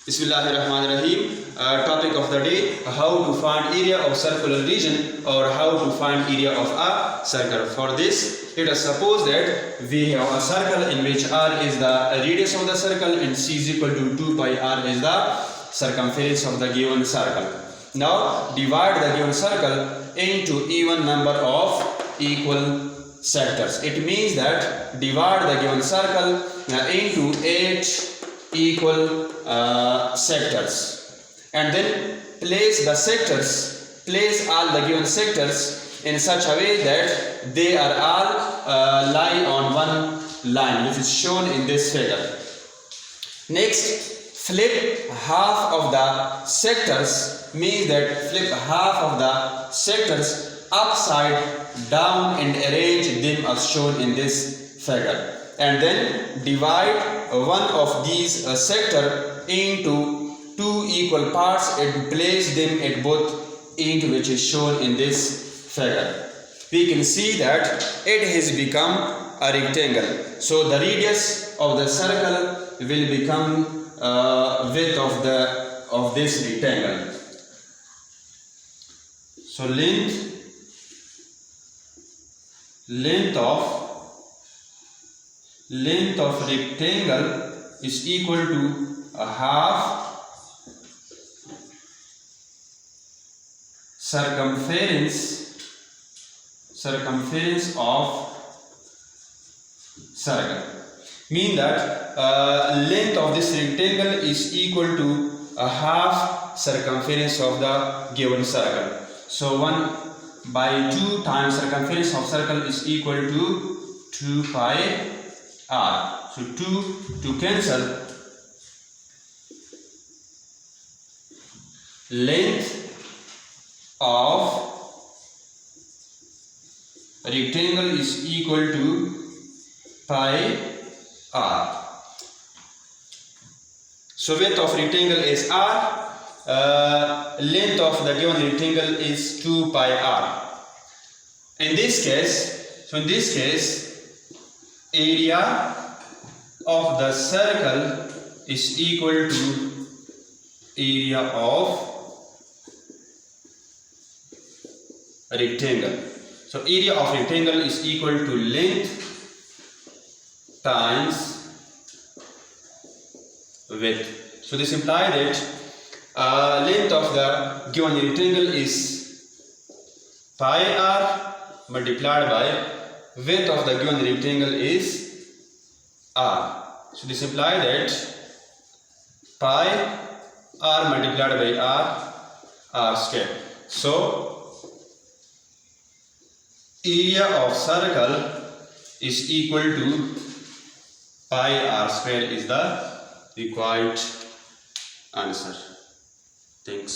Bismillahirrahmanirrahim. Topic of the day: how to find area of circular region, or how to find area of a circle. For this, let us suppose that we have a circle in which r is the radius of the circle and c is equal to 2 pi r is the circumference of the given circle. Now divide the given circle into even number of equal sectors. It means that divide the given circle into 8 equal sectors, and then place all the given sectors in such a way that they are all lie on one line, which is shown in this figure. Next, flip half of the sectors, means that flip half of the sectors upside down and arrange them as shown in this figure, and then divide one of these sector into 2 equal parts and place them at both ends, which is shown in this figure. We can see that it has become a rectangle. So the radius of the circle will become width of this rectangle. So length of rectangle is equal to a half circumference of circle. Mean that length of this rectangle is equal to a half circumference of the given circle. So 1/2 times circumference of circle is equal to 2 pi r. So 2 to cancel, length of rectangle is equal to pi r. So width of rectangle is r, length of the given rectangle is 2 pi r. In this case, area of the circle is equal to area of rectangle. So area of rectangle is equal to length times width. So this implies that length of the given rectangle is pi r multiplied by width of the given rectangle is r. So this implies that pi r multiplied by r square. So area of circle is equal to pi r square is the required answer. Thanks.